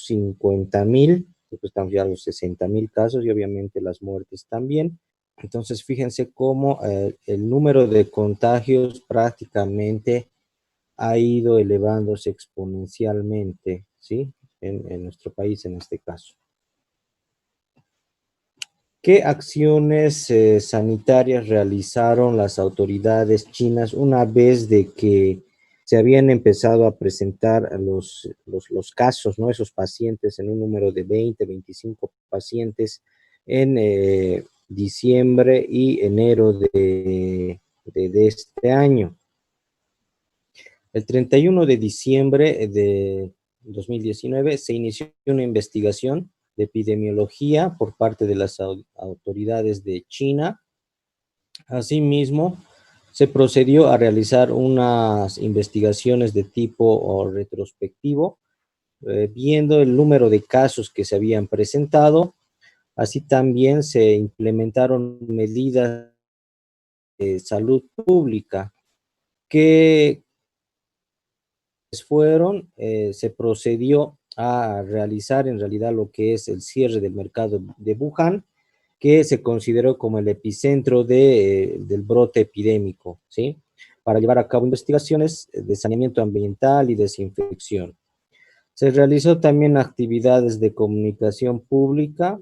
50.000, después estamos ya a los 60.000 casos y obviamente las muertes también. Entonces, fíjense cómo el número de contagios prácticamente ha ido elevándose exponencialmente, ¿sí? En nuestro país en este caso. ¿Qué acciones sanitarias realizaron las autoridades chinas una vez de que se habían empezado a presentar los casos, ¿no? Esos pacientes en un número de 20, 25 pacientes en diciembre y enero de este año? El 31 de diciembre de 2019 se inició una investigación de epidemiología por parte de las autoridades de China. Asimismo, se procedió a realizar unas investigaciones de tipo retrospectivo, viendo el número de casos que se habían presentado. Así también se implementaron medidas de salud pública que se procedió a realizar en realidad lo que es el cierre del mercado de Wuhan, que se consideró como el epicentro del brote epidémico, ¿sí? Para llevar a cabo investigaciones de saneamiento ambiental y desinfección. Se realizó también actividades de comunicación pública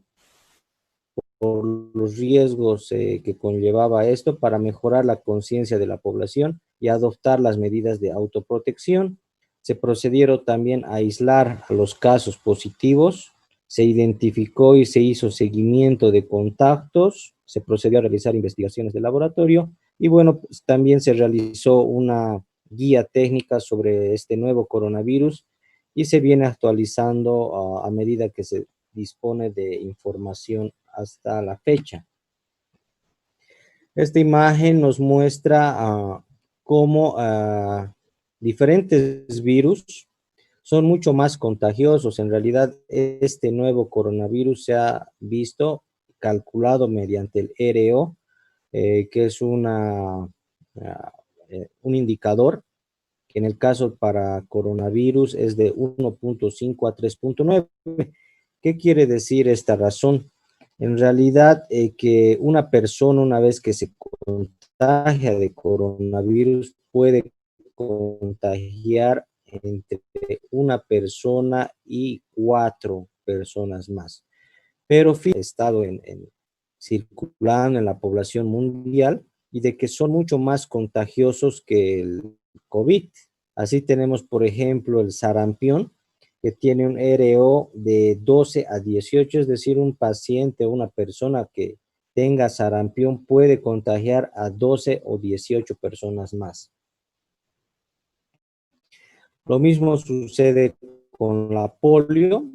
por los riesgos que conllevaba esto para mejorar la conciencia de la población y adoptar las medidas de autoprotección. Se procedieron también a aislar a los casos positivos, se identificó y se hizo seguimiento de contactos, se procedió a realizar investigaciones de laboratorio y bueno, pues, también se realizó una guía técnica sobre este nuevo coronavirus y se viene actualizando a medida que se dispone de información hasta la fecha. Esta imagen nos muestra cómo diferentes virus son mucho más contagiosos. En realidad, este nuevo coronavirus se ha visto calculado mediante el RO, que es un indicador que en el caso para coronavirus es de 1.5 a 3.9. ¿Qué quiere decir esta razón? En realidad, que una persona una vez que se contagia de coronavirus puede contagiar entre una persona y 4 personas más. Pero ha estado circulando en la población mundial y de que son mucho más contagiosos que el COVID. Así tenemos, por ejemplo, el sarampión, que tiene un RO de 12 a 18, es decir, un paciente o una persona que tenga sarampión puede contagiar a 12 o 18 personas más. Lo mismo sucede con la polio,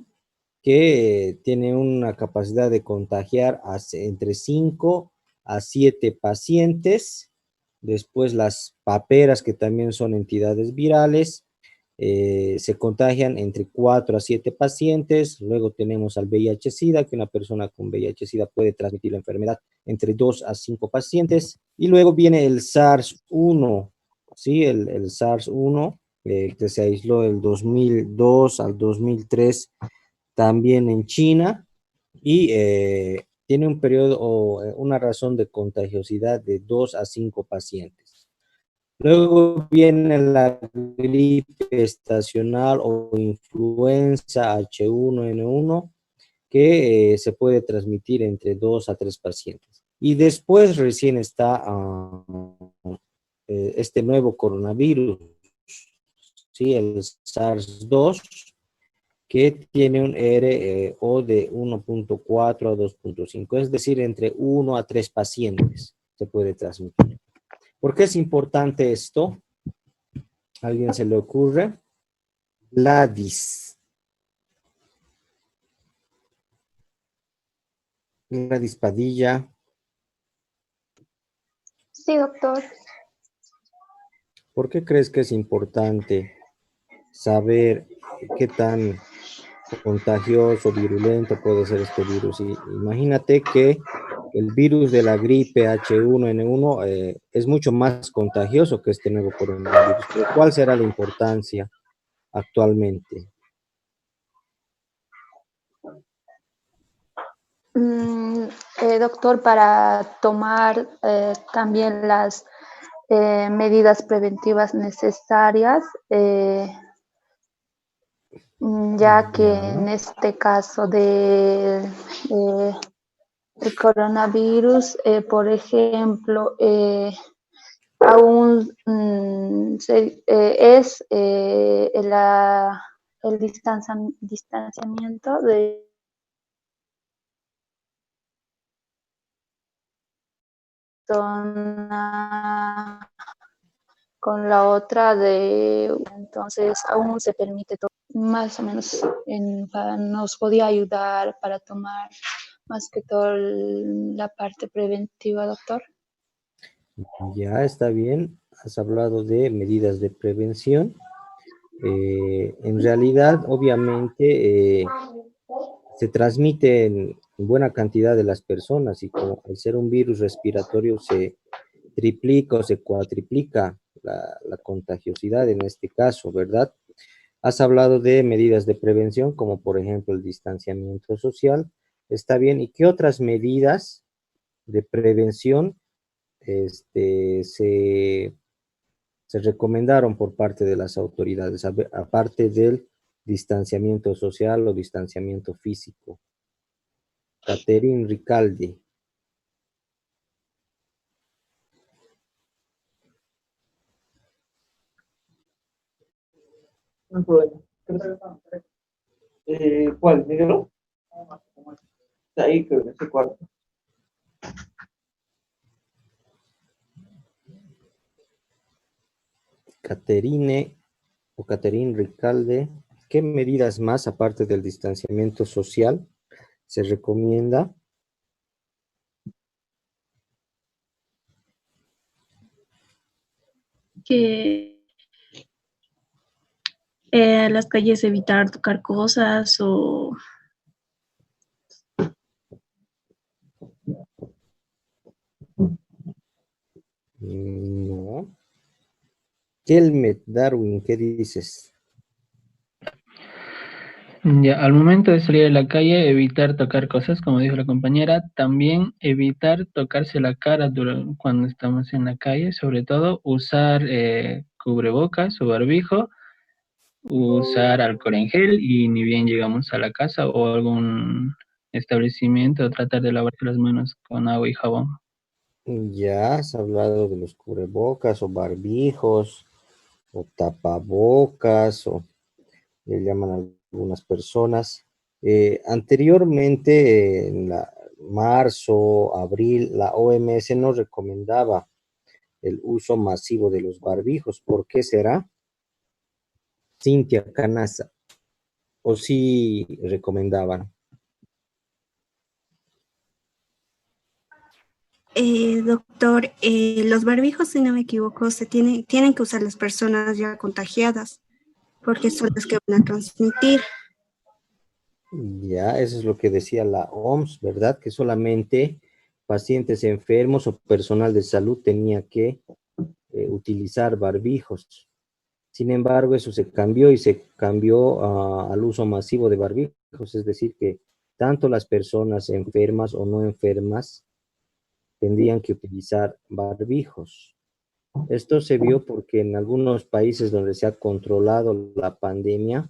que tiene una capacidad de contagiar entre 5 a 7 pacientes. Después las paperas, que también son entidades virales, se contagian entre 4 a 7 pacientes. Luego tenemos al VIH-Sida, que una persona con VIH-Sida puede transmitir la enfermedad entre 2 a 5 pacientes. Y luego viene el SARS-1, ¿sí? El SARS-1, que se aisló del 2002 al 2003 también en China y tiene un periodo o una razón de contagiosidad de 2 a 5 pacientes. Luego viene la gripe estacional o influenza H1N1, que se puede transmitir entre 2 a 3 pacientes. Y después recién está este nuevo coronavirus, ¿sí? El SARS-2, que tiene un RO de 1.4 a 2.5, es decir, entre 1 a 3 pacientes se puede transmitir. ¿Por qué es importante esto? ¿A alguien se le ocurre? Gladys Padilla. Sí, doctor. ¿Por qué crees que es importante saber qué tan contagioso, virulento puede ser este virus? Y imagínate que el virus de la gripe H1N1 es mucho más contagioso que este nuevo coronavirus. Pero ¿cuál será la importancia actualmente? Doctor, para tomar también las medidas preventivas necesarias, ya que en este caso el coronavirus, por ejemplo, aún es el distanciamiento de zona con la otra entonces aún se permite más o menos nos podía ayudar para tomar más que todo la parte preventiva, doctor. Ya está bien, has hablado de medidas de prevención. En realidad, obviamente, se transmite en buena cantidad de las personas y como al ser un virus respiratorio se triplica o se cuatriplica la contagiosidad en este caso, ¿verdad? Has hablado de medidas de prevención, como por ejemplo el distanciamiento social. Está bien. ¿Y qué otras medidas de prevención se recomendaron por parte de las autoridades, aparte del distanciamiento social o distanciamiento físico? Catherine Ricaldi. No hay problema. ¿Cuál? ¿Dígalo? Está ahí, creo, en ese cuarto. Catherine Ricalde, ¿qué medidas más, aparte del distanciamiento social, se recomienda? Que las calles evitar tocar cosas o No. Kelmet Darwin, ¿qué dices? Ya, al momento de salir a la calle, evitar tocar cosas, como dijo la compañera, también evitar tocarse la cara cuando estamos en la calle, sobre todo usar cubrebocas o barbijo, usar alcohol en gel y ni bien llegamos a la casa o algún establecimiento, tratar de lavarse las manos con agua y jabón. Ya has hablado de los cubrebocas o barbijos o tapabocas o le llaman algunas personas. Anteriormente, en marzo, abril, la OMS no recomendaba el uso masivo de los barbijos. ¿Por qué será? Cintia Canasa. ¿O sí recomendaban? Doctor, los barbijos, si no me equivoco, tienen que usar las personas ya contagiadas, porque son las que van a transmitir. Ya, eso es lo que decía la OMS, ¿verdad? Que solamente pacientes enfermos o personal de salud tenía que utilizar barbijos. Sin embargo, eso se cambió y se cambió al uso masivo de barbijos, es decir, que tanto las personas enfermas o no enfermas tendrían que utilizar barbijos. Esto se vio porque en algunos países donde se ha controlado la pandemia,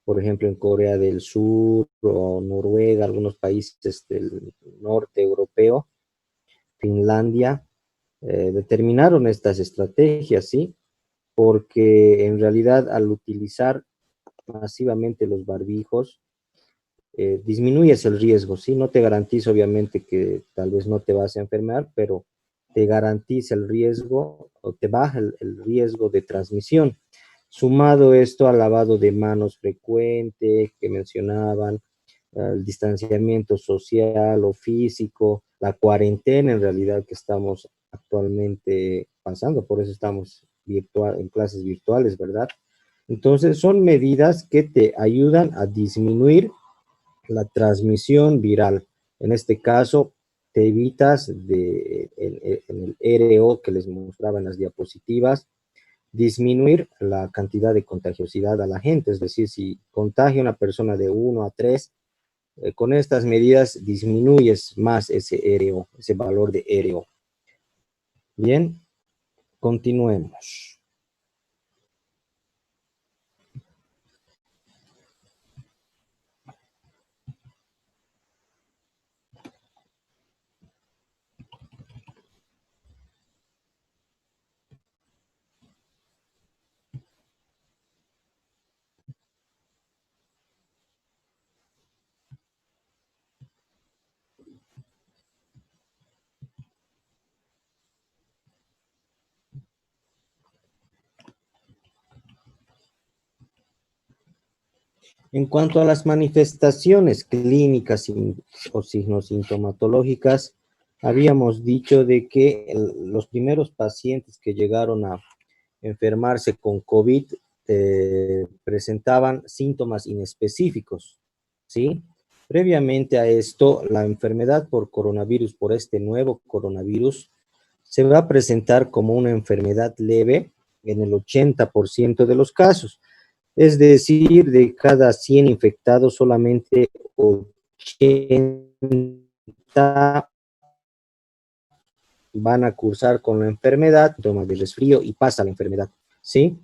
por ejemplo en Corea del Sur o Noruega, algunos países del norte europeo, Finlandia, determinaron estas estrategias, ¿sí? Porque en realidad al utilizar masivamente los barbijos, disminuyes el riesgo, ¿sí? No te garantiza obviamente que tal vez no te vas a enfermar, pero te garantiza el riesgo o te baja el riesgo de transmisión. Sumado esto al lavado de manos frecuente que mencionaban, el distanciamiento social o físico, la cuarentena en realidad que estamos actualmente pasando, por eso estamos en clases virtuales, ¿verdad? Entonces son medidas que te ayudan a disminuir la transmisión viral. En este caso, te evitas en el RO que les mostraba en las diapositivas, disminuir la cantidad de contagiosidad a la gente. Es decir, si contagia una persona de 1 a 3, con estas medidas disminuyes más ese RO, ese valor de RO. Bien, continuemos. En cuanto a las manifestaciones clínicas o signos sintomatológicas, habíamos dicho de que los primeros pacientes que llegaron a enfermarse con COVID presentaban síntomas inespecíficos, ¿sí? Previamente a esto, la enfermedad por coronavirus, por este nuevo coronavirus, se va a presentar como una enfermedad leve en el 80% de los casos. Es decir, de cada 100 infectados, solamente 80 van a cursar con la enfermedad, toma de resfrío y pasa la enfermedad, ¿sí?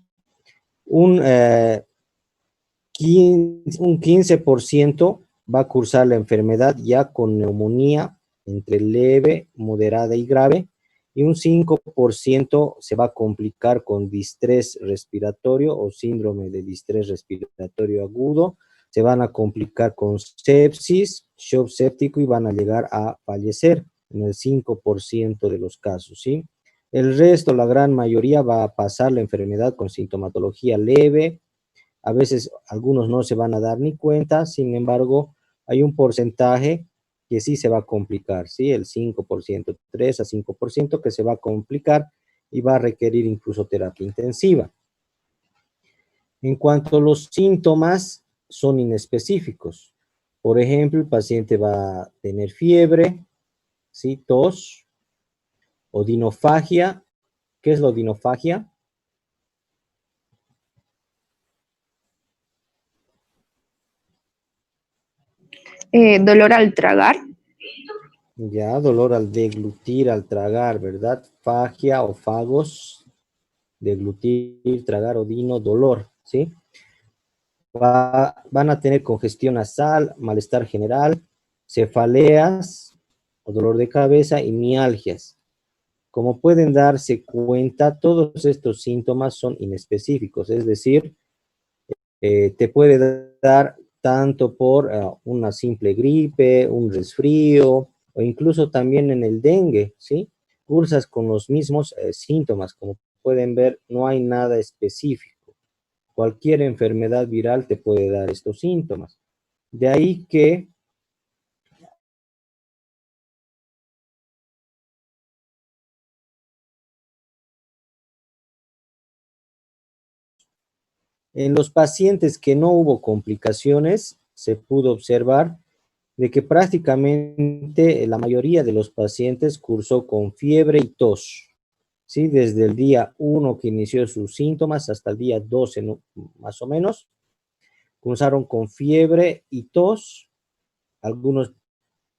Un 15% va a cursar la enfermedad ya con neumonía entre leve, moderada y grave, y un 5% se va a complicar con distrés respiratorio o síndrome de distrés respiratorio agudo, se van a complicar con sepsis, shock séptico y van a llegar a fallecer en el 5% de los casos, ¿sí? El resto, la gran mayoría, va a pasar la enfermedad con sintomatología leve. A veces algunos no se van a dar ni cuenta, sin embargo, hay un porcentaje que sí se va a complicar, ¿sí? El 5%, 3 a 5% que se va a complicar y va a requerir incluso terapia intensiva. En cuanto a los síntomas, son inespecíficos. Por ejemplo, el paciente va a tener fiebre, ¿sí? Tos, odinofagia. ¿Qué es la odinofagia? Dolor al tragar. Ya, dolor al deglutir, al tragar, ¿verdad? Fagia o fagos, deglutir, tragar, odino, dolor, ¿sí? Van a tener congestión nasal, malestar general, cefaleas o dolor de cabeza y mialgias. Como pueden darse cuenta, todos estos síntomas son inespecíficos, es decir, te puede dar tanto por una simple gripe, un resfrío, o incluso también en el dengue, ¿sí? Cursas con los mismos síntomas. Como pueden ver, no hay nada específico. Cualquier enfermedad viral te puede dar estos síntomas. De ahí que en los pacientes que no hubo complicaciones, se pudo observar de que prácticamente la mayoría de los pacientes cursó con fiebre y tos, ¿sí? Desde el día 1 que inició sus síntomas hasta el día 12, ¿no? Más o menos, cursaron con fiebre y tos. Algunos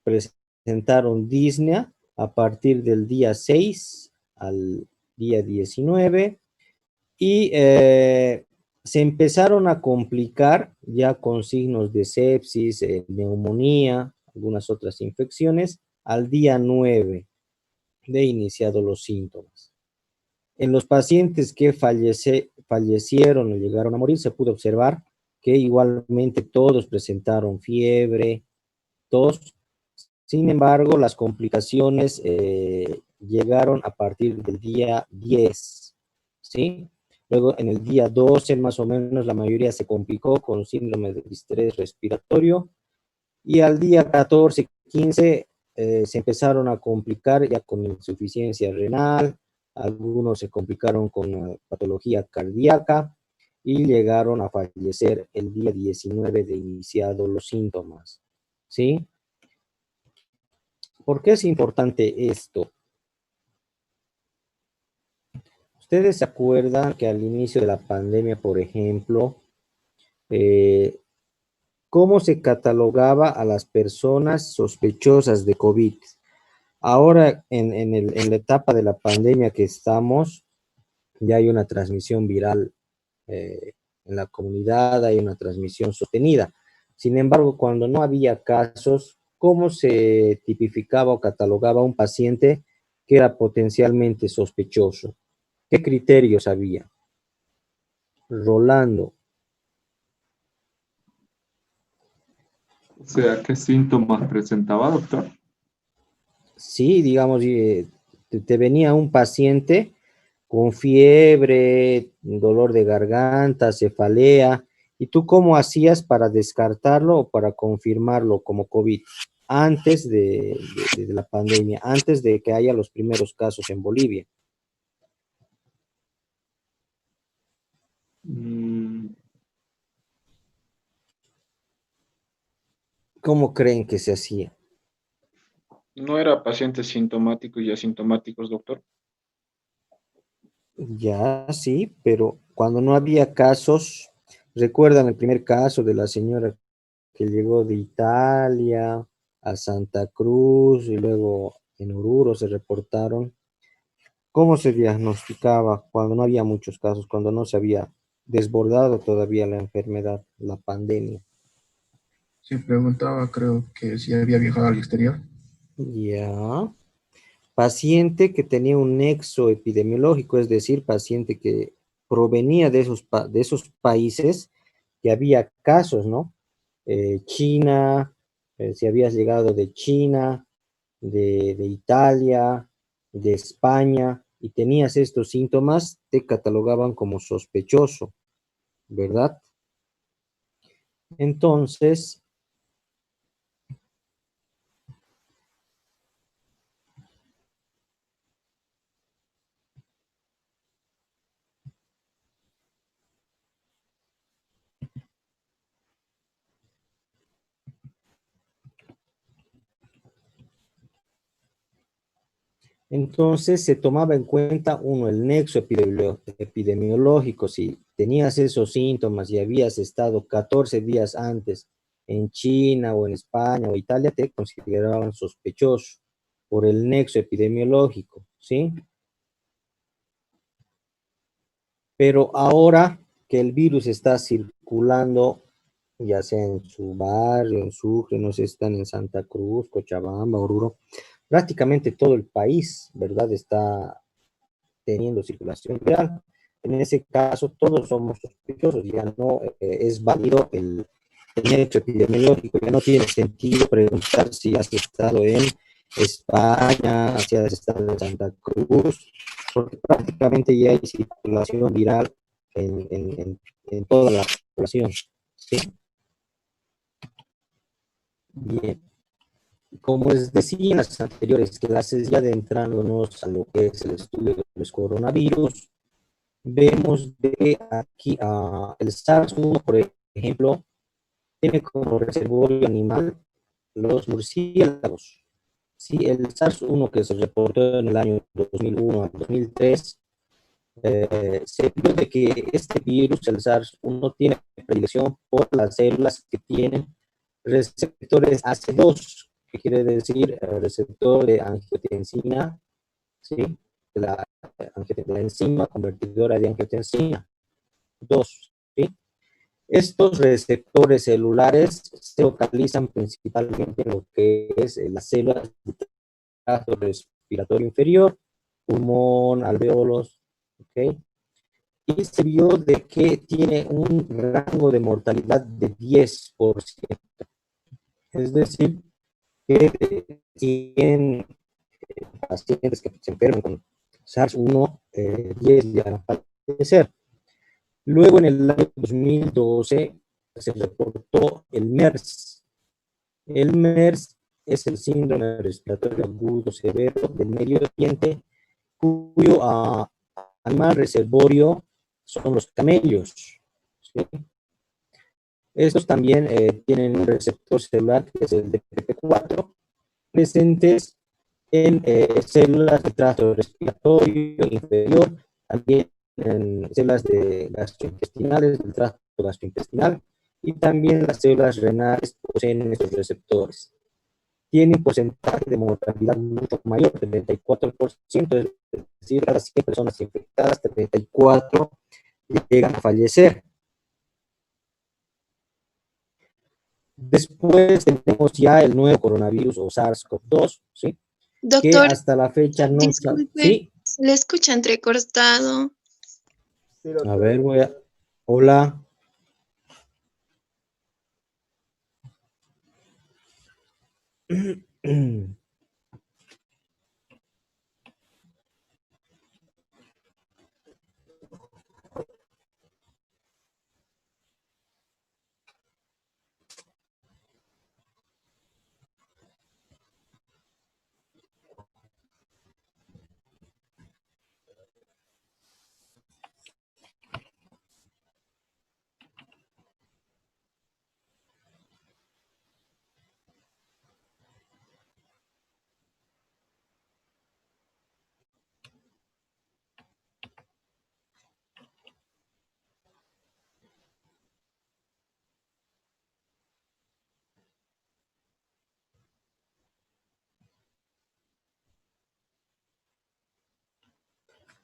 presentaron disnea a partir del día 6 al día 19 y se empezaron a complicar ya con signos de sepsis, neumonía, algunas otras infecciones, al día 9 de iniciados los síntomas. En los pacientes que fallecieron o llegaron a morir, se pudo observar que igualmente todos presentaron fiebre, tos. Sin embargo, las complicaciones llegaron a partir del día 10, ¿sí? Luego, en el día 12, más o menos, la mayoría se complicó con síndrome de distrés respiratorio. Y al día 14, 15, se empezaron a complicar ya con insuficiencia renal. Algunos se complicaron con patología cardíaca y llegaron a fallecer el día 19 de iniciados los síntomas, ¿sí? ¿Por qué es importante esto? Ustedes se acuerdan que al inicio de la pandemia, por ejemplo, cómo se catalogaba a las personas sospechosas de COVID. Ahora, en la etapa de la pandemia que estamos, ya hay una transmisión viral en la comunidad, hay una transmisión sostenida. Sin embargo, cuando no había casos, ¿cómo se tipificaba o catalogaba a un paciente que era potencialmente sospechoso? ¿Qué criterios había? Rolando. O sea, ¿qué síntomas presentaba, doctor? Sí, digamos, te venía un paciente con fiebre, dolor de garganta, cefalea, ¿y tú cómo hacías para descartarlo o para confirmarlo como COVID antes de la pandemia, antes de que haya los primeros casos en Bolivia? Mm, ¿Cómo creen que se hacía? ¿No era pacientes sintomáticos y asintomáticos, doctor? Ya, sí, pero cuando no había casos, ¿recuerdan el primer caso de la señora que llegó de Italia a Santa Cruz y luego en Oruro se reportaron? ¿Cómo se diagnosticaba cuando no había muchos casos, cuando no se había desbordado todavía la enfermedad, la pandemia? Se preguntaba, creo que si había viajado al exterior. Ya. Paciente que tenía un nexo epidemiológico, es decir, paciente que provenía de de esos países que había casos, ¿no? China, si habías llegado de China, de Italia, de España, y tenías estos síntomas, te catalogaban como sospechoso, ¿verdad? Entonces, Entonces se tomaba en cuenta, uno, el nexo epidemiológico. Si tenías esos síntomas y habías estado 14 días antes en China o en España o Italia, te consideraban sospechoso por el nexo epidemiológico, ¿sí? Pero ahora que el virus está circulando, ya sea en su barrio, en Sucre, no sé, están en Santa Cruz, Cochabamba, Oruro, prácticamente todo el país, ¿verdad? Está teniendo circulación viral. En ese caso, todos somos sospechosos, ya no es válido el hecho epidemiológico, ya no tiene sentido preguntar si has estado en España, si has estado en Santa Cruz, porque prácticamente ya hay circulación viral en toda la población. ¿Sí? Bien. Como les decía en las anteriores clases, ya adentrándonos a lo que es el estudio de los coronavirus, vemos de aquí el SARS-1, por ejemplo, tiene como reservorio animal los murciélagos. Sí, el SARS-1 que se reportó en el año 2001 a 2003, se vio de que este virus, el SARS-1, tiene predilección por las células que tienen receptores AC2, que quiere decir receptor de angiotensina, ¿sí? La enzima convertidora de angiotensina 2, ¿sí? Estos receptores celulares se localizan principalmente en lo que es las células del tracto respiratorio inferior, pulmón, alvéolos, ¿ok? Y se vio de que tiene un rango de mortalidad de 10%. Es decir, que de 100 pacientes que se enferman con SARS-1, 10 llegan a fallecer. Luego, en el año 2012, se reportó el MERS. El MERS es el síndrome respiratorio agudo severo del Medio Oriente, cuyo animal reservorio son los camellos, ¿sí? Estos también tienen un receptor celular que es el DPP4, presentes en células del tracto respiratorio inferior, también en células gastrointestinales, del tracto gastrointestinal, y también las células renales poseen estos receptores. Tienen porcentaje de mortalidad mucho mayor, 34%, es decir, de las 100 personas infectadas, 34 llegan a fallecer. Después tenemos ya el nuevo coronavirus o SARS-CoV-2, ¿sí? Que Doctor, hasta la fecha no disculpe, ¿sí? se le escucha entrecortado. A ver, Hola.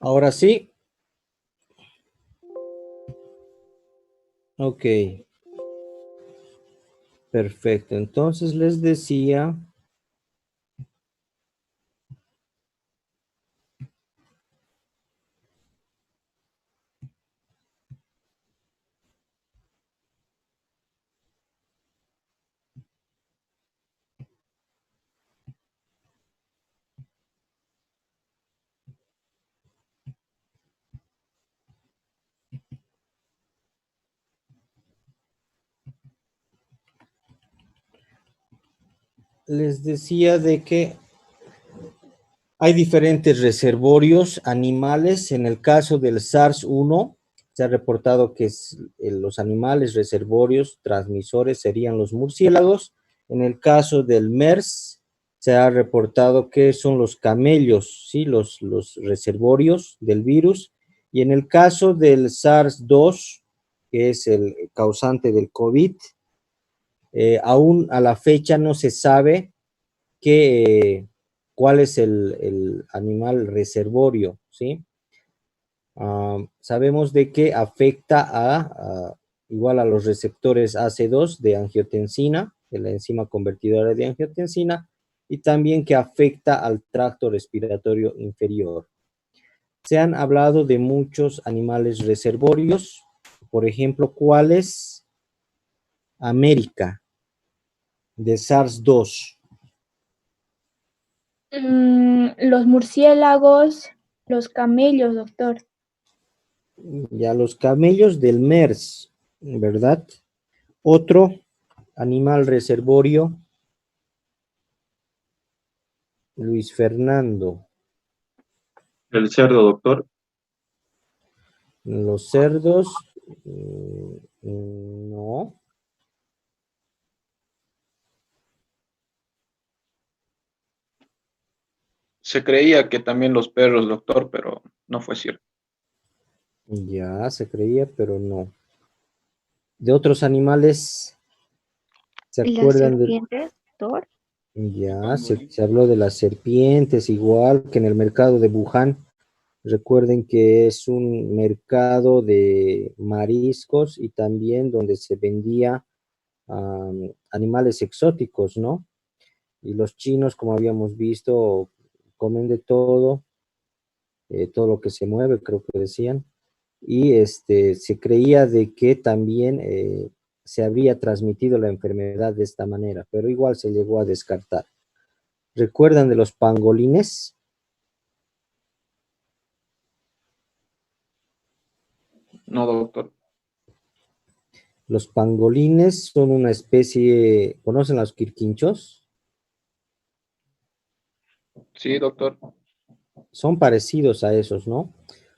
Ahora sí. Ok. Perfecto. Entonces les decía. Les decía de que hay diferentes reservorios animales. En el caso del SARS-1, se ha reportado que los animales reservorios transmisores serían los murciélagos. En el caso del MERS, se ha reportado que son los camellos, ¿sí? Los reservorios del virus. Y en el caso del SARS-2, que es el causante del COVID, aún a la fecha no se sabe cuál es el animal reservorio, ¿sí? Sabemos de que afecta igual a los receptores AC2 de angiotensina, de la enzima convertidora de angiotensina, y también que afecta al tracto respiratorio inferior. Se han hablado de muchos animales reservorios, por ejemplo, ¿cuáles? América, de SARS-2. Los murciélagos, los camellos, doctor. Ya los camellos del MERS, ¿verdad? Otro animal reservorio, Luis Fernando. El cerdo, doctor. Los cerdos, no. Se creía que también los perros, doctor, pero no fue cierto. Ya se creía, pero no. De otros animales, ¿se ¿Las acuerdan de? serpientes, doctor? Ya, se habló de las serpientes, igual que en el mercado de Wuhan. Recuerden que es un mercado de mariscos y también donde se vendía animales exóticos, ¿no? Y los chinos, como habíamos visto, comen de todo lo que se mueve, creo que decían, y se creía de que también se habría transmitido la enfermedad de esta manera, pero igual se llegó a descartar. ¿Recuerdan de los pangolines? No, doctor. Los pangolines son una especie, ¿conocen los quirquinchos? Sí, doctor. Son parecidos a esos, ¿no?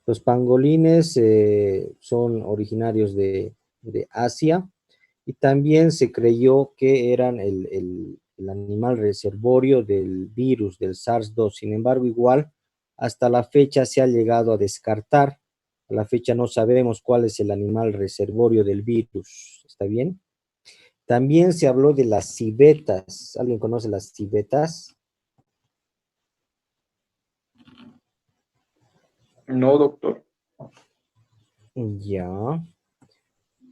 Los pangolines son originarios de Asia y también se creyó que eran el animal reservorio del virus, del SARS-2. Sin embargo, igual, hasta la fecha se ha llegado a descartar. A la fecha no sabemos cuál es el animal reservorio del virus. ¿Está bien? También se habló de las civetas. ¿Alguien conoce las civetas? No, doctor. Ya.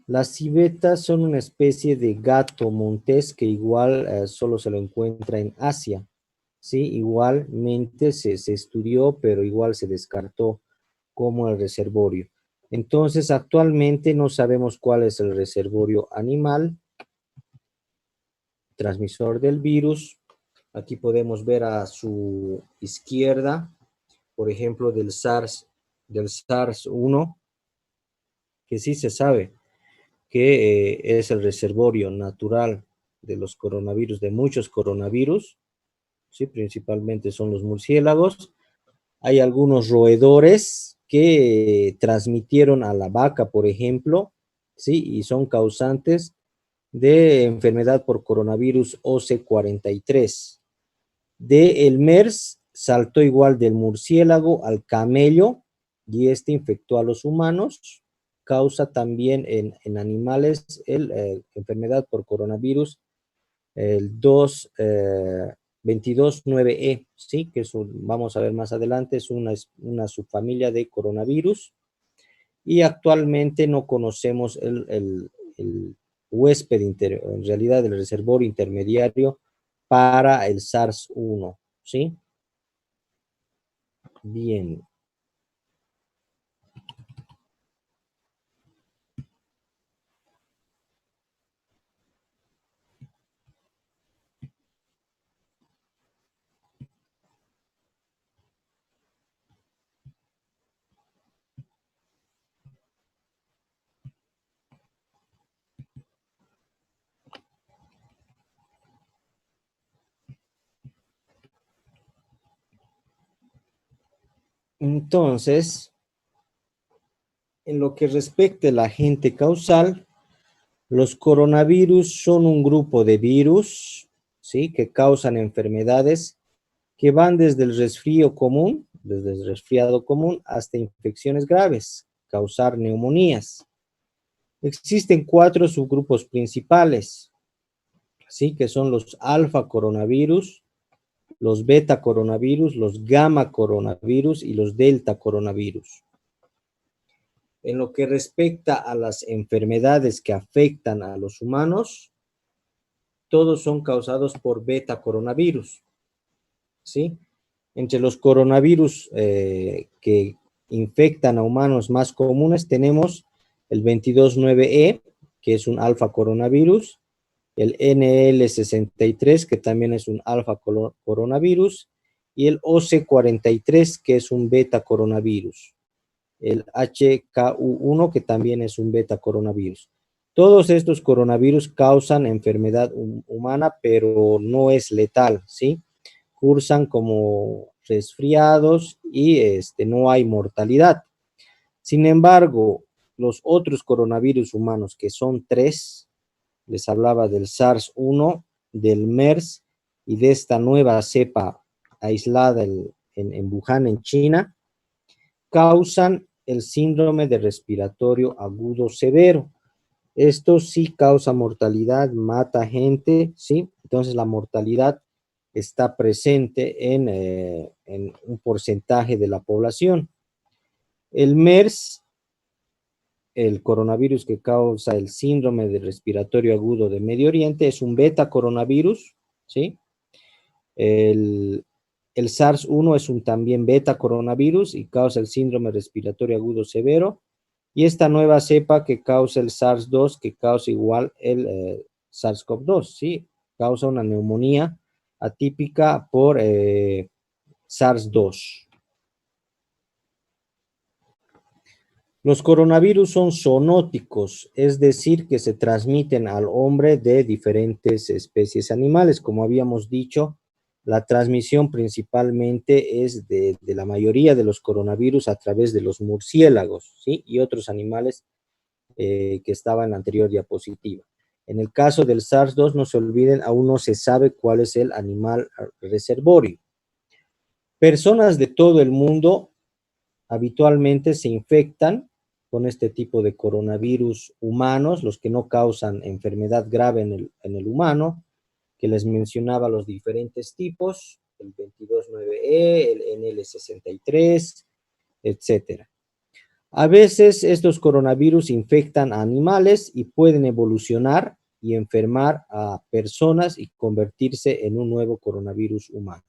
Las civetas son una especie de gato montés que igual solo se lo encuentra en Asia. Sí, igualmente se estudió, pero igual se descartó como el reservorio. Entonces, actualmente no sabemos cuál es el reservorio animal transmisor del virus. Aquí podemos ver a su izquierda, por ejemplo, del SARS-1, que sí se sabe que es el reservorio natural de los coronavirus, de muchos coronavirus, ¿sí? Principalmente son los murciélagos. Hay algunos roedores que transmitieron a la vaca, por ejemplo, ¿sí? Y son causantes de enfermedad por coronavirus OC43. De el MERS saltó igual del murciélago al camello y este infectó a los humanos. Causa también en animales enfermedad por coronavirus, el 229E, ¿sí? Que es vamos a ver más adelante, es una subfamilia de coronavirus. Y actualmente no conocemos el huésped, en realidad el reservorio intermediario para el SARS-1, ¿sí? Bien. Entonces, en lo que respecta al agente causal, los coronavirus son un grupo de virus, ¿sí? Que causan enfermedades que van desde el resfriado común hasta infecciones graves, causar neumonías. Existen 4 subgrupos principales, ¿sí? Que son los alfa coronavirus, los beta coronavirus, los gamma coronavirus y los delta coronavirus. En lo que respecta a las enfermedades que afectan a los humanos, todos son causados por beta coronavirus, ¿sí? Entre los coronavirus que infectan a humanos más comunes tenemos el 229E, que es un alfa coronavirus, el NL63, que también es un alfa coronavirus, y el OC43, que es un beta coronavirus, el HKU1, que también es un beta coronavirus. Todos estos coronavirus causan enfermedad humana, pero no es letal, ¿sí? Cursan como resfriados y no hay mortalidad. Sin embargo, los otros coronavirus humanos, que son 3, les hablaba del SARS-1, del MERS y de esta nueva cepa aislada en Wuhan, en China, causan el síndrome de respiratorio agudo severo. Esto sí causa mortalidad, mata gente, ¿sí? Entonces la mortalidad está presente en un porcentaje de la población. El MERS, el coronavirus que causa el síndrome de respiratorio agudo de Medio Oriente, es un beta coronavirus, ¿sí? El SARS-1 es un también beta coronavirus y causa el síndrome respiratorio agudo severo. Y esta nueva cepa que causa el SARS-2, que causa igual el SARS-CoV-2, ¿sí? Causa una neumonía atípica por SARS-2. Los coronavirus son zoonóticos, es decir, que se transmiten al hombre de diferentes especies animales. Como habíamos dicho, la transmisión principalmente es de la mayoría de los coronavirus a través de los murciélagos, ¿sí? Y otros animales que estaba en la anterior diapositiva. En el caso del SARS-2, no se olviden, aún no se sabe cuál es el animal reservorio. Personas de todo el mundo habitualmente se infectan con este tipo de coronavirus humanos, los que no causan enfermedad grave en el humano, que les mencionaba los diferentes tipos, el 229E, el NL63, etcétera. A veces estos coronavirus infectan a animales y pueden evolucionar y enfermar a personas y convertirse en un nuevo coronavirus humano.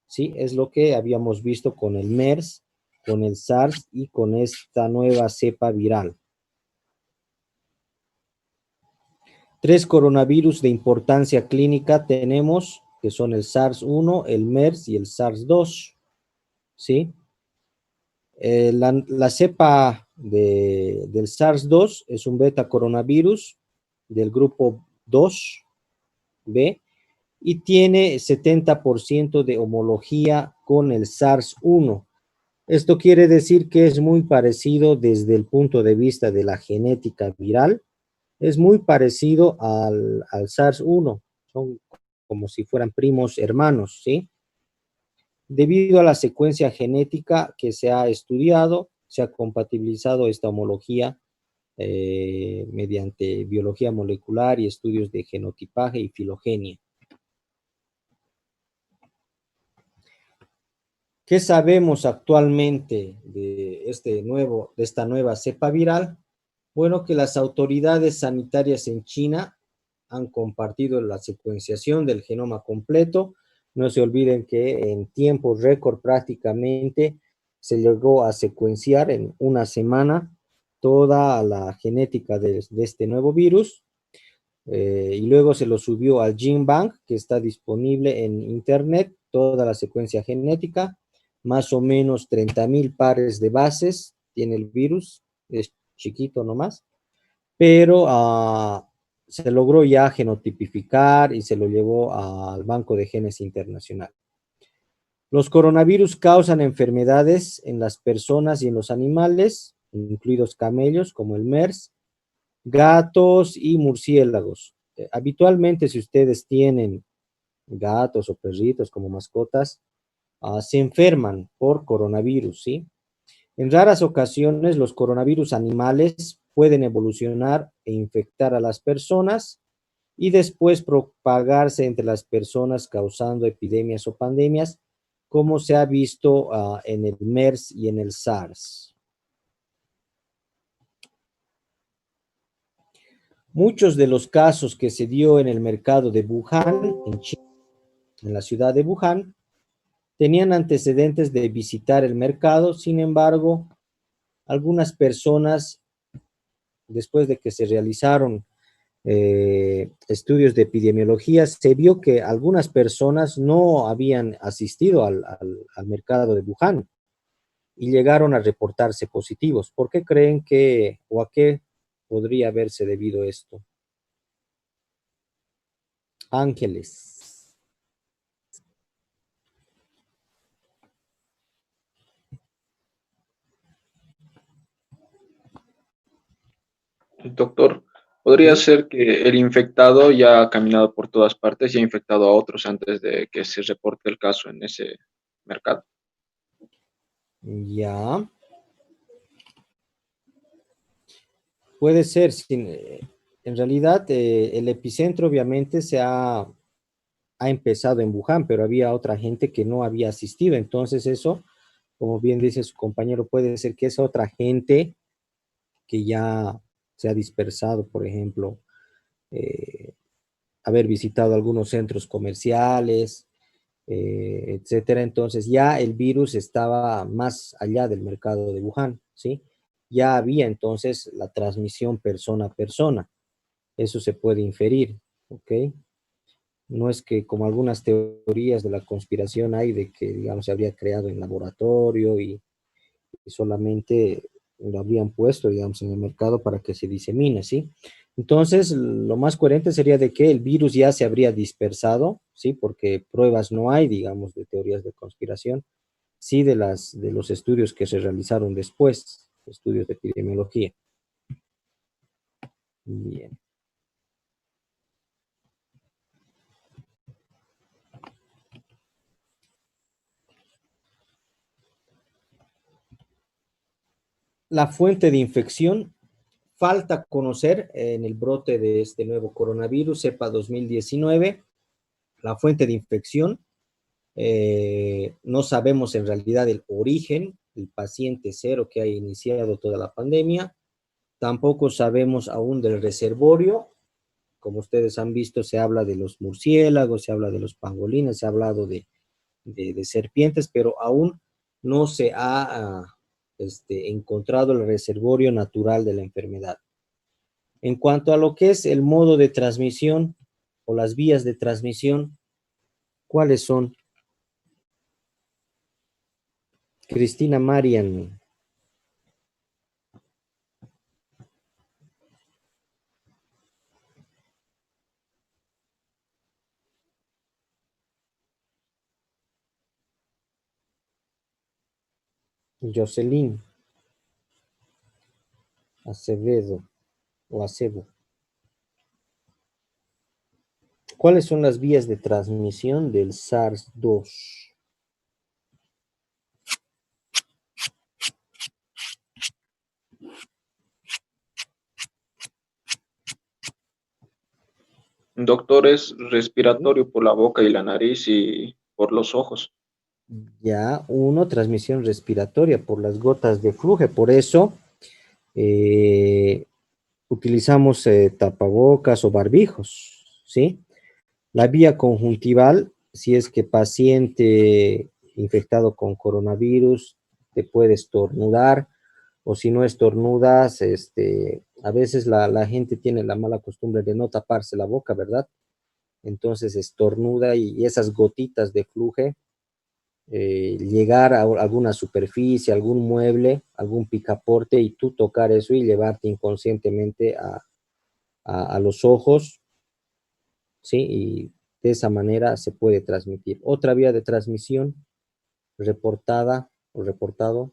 ¿Sí? Es lo que habíamos visto con el MERS, con el SARS y con esta nueva cepa viral. 3 coronavirus de importancia clínica tenemos, que son el SARS-1, el MERS y el SARS-2. ¿Sí? La cepa del SARS-2 es un beta coronavirus del grupo 2B y tiene 70% de homología con el SARS-1. Esto quiere decir que es muy parecido desde el punto de vista de la genética viral, es muy parecido al SARS-1, son como si fueran primos hermanos, ¿sí? Debido a la secuencia genética que se ha estudiado, se ha compatibilizado esta homología mediante biología molecular y estudios de genotipaje y filogenia. ¿Qué sabemos actualmente de esta nueva cepa viral? Bueno, que las autoridades sanitarias en China han compartido la secuenciación del genoma completo. No se olviden que en tiempo récord prácticamente se llegó a secuenciar en una semana toda la genética de este nuevo virus. Y luego se lo subió al GenBank, que está disponible en internet, toda la secuencia genética, más o menos 30,000 pares de bases tiene el virus, es chiquito nomás, pero se logró ya genotipificar y se lo llevó al Banco de Genes Internacional. Los coronavirus causan enfermedades en las personas y en los animales, incluidos camellos como el MERS, gatos y murciélagos. Habitualmente, si ustedes tienen gatos o perritos como mascotas, se enferman por coronavirus, ¿sí? En raras ocasiones, los coronavirus animales pueden evolucionar e infectar a las personas y después propagarse entre las personas causando epidemias o pandemias, como se ha visto en el MERS y en el SARS. Muchos de los casos que se dio en el mercado de Wuhan, en China, en la ciudad de Wuhan, tenían antecedentes de visitar el mercado. Sin embargo, algunas personas, después de que se realizaron estudios de epidemiología, se vio que algunas personas no habían asistido al mercado de Wuhan y llegaron a reportarse positivos. ¿Por qué creen que o a qué podría haberse debido esto? Ángeles. Doctor, ¿podría ser que el infectado ya ha caminado por todas partes y ha infectado a otros antes de que se reporte el caso en ese mercado? Ya. Puede ser. En realidad, el epicentro obviamente ha empezado en Wuhan, pero había otra gente que no había asistido. Entonces eso, como bien dice su compañero, puede ser que esa otra gente que ya se ha dispersado, por ejemplo, haber visitado algunos centros comerciales, etcétera. Entonces ya el virus estaba más allá del mercado de Wuhan, ¿sí? Ya había entonces la transmisión persona a persona. Eso se puede inferir, ¿ok? No es que como algunas teorías de la conspiración hay de que, digamos, se habría creado en laboratorio y solamente lo habrían puesto, digamos, en el mercado para que se disemine, ¿sí? Entonces, lo más coherente sería de que el virus ya se habría dispersado, ¿sí? Porque pruebas no hay, digamos, de teorías de conspiración, sí de los estudios que se realizaron después, estudios de epidemiología. Bien. la fuente de infección. Falta conocer en el brote de este nuevo coronavirus, cepa 2019, la fuente de infección. No sabemos en realidad el origen, el paciente cero que ha iniciado toda la pandemia. Tampoco sabemos aún del reservorio. Como ustedes han visto, se habla de los murciélagos, se habla de los pangolines, se ha hablado de serpientes, pero aún no se ha encontrado el reservorio natural de la enfermedad. En cuanto a lo que es el modo de transmisión o las vías de transmisión, ¿cuáles son? Cristina Marian. Jocelyn Acevedo o Acebo. ¿Cuáles son las vías de transmisión del SARS-2? Doctor, es respiratorio por la boca y la nariz y por los ojos. Ya, uno, transmisión respiratoria por las gotas de flujo. Por eso utilizamos tapabocas o barbijos, ¿sí? La vía conjuntival, si es que paciente infectado con coronavirus te puede estornudar, o si no estornudas, a veces la gente tiene la mala costumbre de no taparse la boca, ¿verdad? Entonces estornuda y esas gotitas de flujo llegar a alguna superficie, algún mueble, algún picaporte y tú tocar eso y llevarte inconscientemente a los ojos, ¿sí? Y de esa manera se puede transmitir. Otra vía de transmisión reportada o reportado.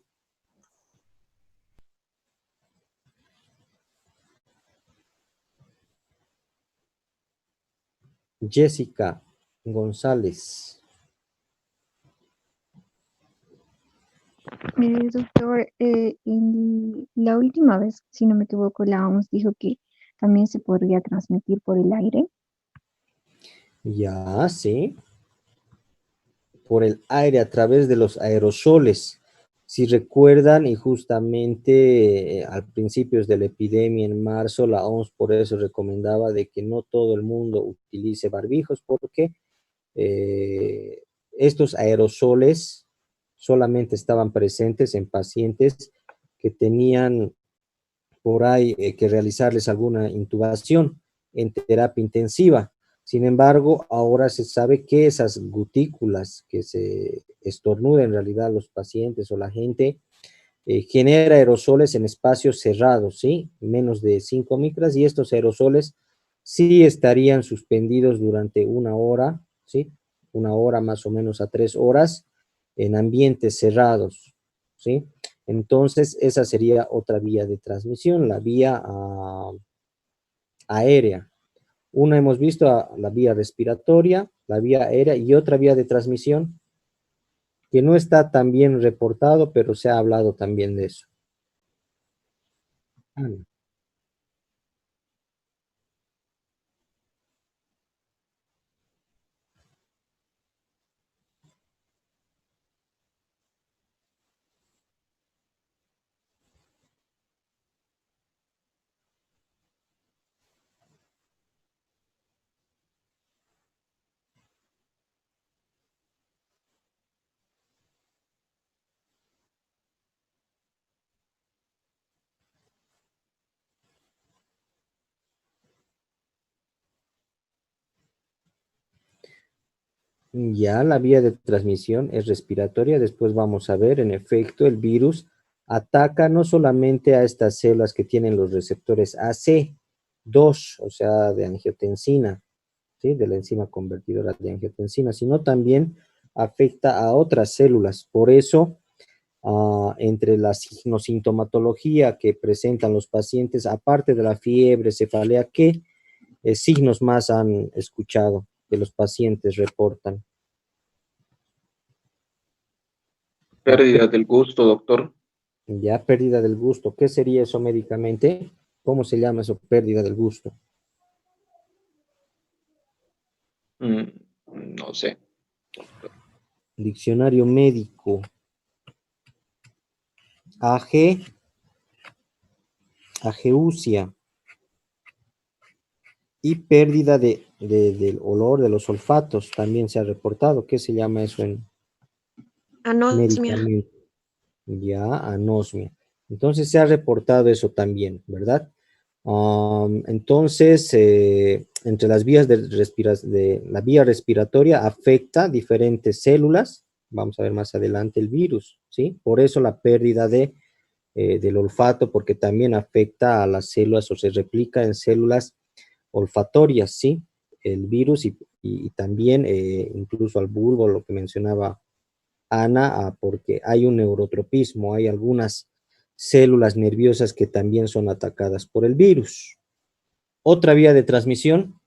Jessica González. Doctor, la última vez, si no me equivoco, la OMS dijo que también se podría transmitir por el aire. Ya, sí. Por el aire a través de los aerosoles. Si recuerdan, y justamente al principios de la epidemia en marzo, la OMS por eso recomendaba de que no todo el mundo utilice barbijos, porque estos aerosoles solamente estaban presentes en pacientes que tenían por ahí que realizarles alguna intubación en terapia intensiva. Sin embargo, ahora se sabe que esas gotículas que se estornudan en realidad los pacientes o la gente genera aerosoles en espacios cerrados, ¿sí? Menos de 5 micras, y estos aerosoles sí estarían suspendidos durante una hora, ¿sí? Una hora más o menos a 3 horas en ambientes cerrados, ¿sí? Entonces, esa sería otra vía de transmisión, la vía aérea. Una hemos visto la vía respiratoria, la vía aérea y otra vía de transmisión que no está tan bien reportado, pero se ha hablado también de eso. Ya la vía de transmisión es respiratoria, después vamos a ver, en efecto, el virus ataca no solamente a estas células que tienen los receptores AC2, o sea, de angiotensina, ¿sí? De la enzima convertidora de angiotensina, sino también afecta a otras células. Por eso, entre la signosintomatología que presentan los pacientes, aparte de la fiebre, cefalea, ¿qué signos más han escuchado que los pacientes reportan? Pérdida del gusto, doctor. Ya, pérdida del gusto. ¿Qué sería eso médicamente? ¿Cómo se llama eso, pérdida del gusto? No sé. Diccionario médico. Ageusia. Y pérdida del olor, de los olfatos, también se ha reportado. ¿Qué se llama eso en Anosmia. médicamente? Ya, anosmia. Entonces se ha reportado eso también, ¿verdad? Entonces, entre las vías de la vía respiratoria afecta diferentes células. Vamos a ver más adelante el virus, ¿sí? Por eso la pérdida del olfato, porque también afecta a las células o se replica en células olfatorias, ¿sí? El virus y también incluso al bulbo, lo que mencionaba Ana, porque hay un neurotropismo, hay algunas células nerviosas que también son atacadas por el virus. Otra vía de transmisión,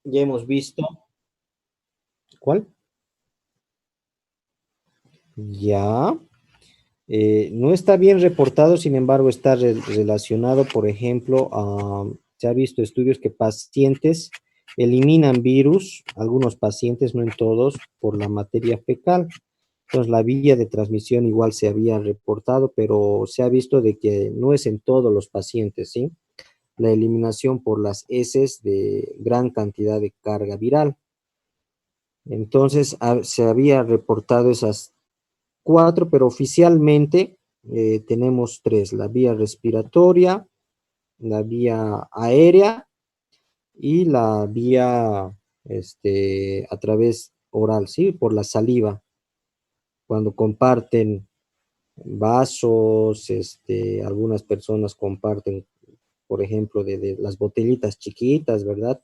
ya hemos visto, ¿cuál? Ya, no está bien reportado, sin embargo está relacionado, por ejemplo, se ha visto estudios que pacientes eliminan virus, algunos pacientes, no en todos, por la materia fecal. Entonces la vía de transmisión igual se había reportado, pero se ha visto de que no es en todos los pacientes, ¿sí? La eliminación por las heces de gran cantidad de carga viral. Entonces se había reportado esas 4, pero oficialmente tenemos 3, la vía respiratoria, la vía aérea y la vía a través oral, ¿sí? Por la saliva, cuando comparten vasos, algunas personas comparten, por ejemplo, de las botellitas chiquitas, ¿verdad?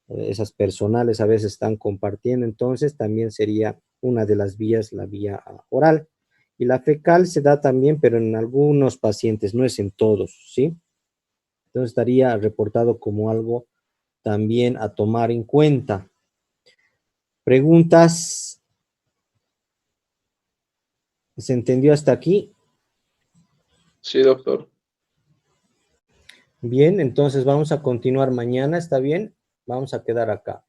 Esas personales a veces están compartiendo, entonces también sería una de las vías, la vía oral. Y la fecal se da también, pero en algunos pacientes, no es en todos, ¿sí? Entonces estaría reportado como algo también a tomar en cuenta. ¿Preguntas? ¿Se entendió hasta aquí? Sí, doctor. Bien, entonces vamos a continuar mañana, ¿está bien? Vamos a quedar acá.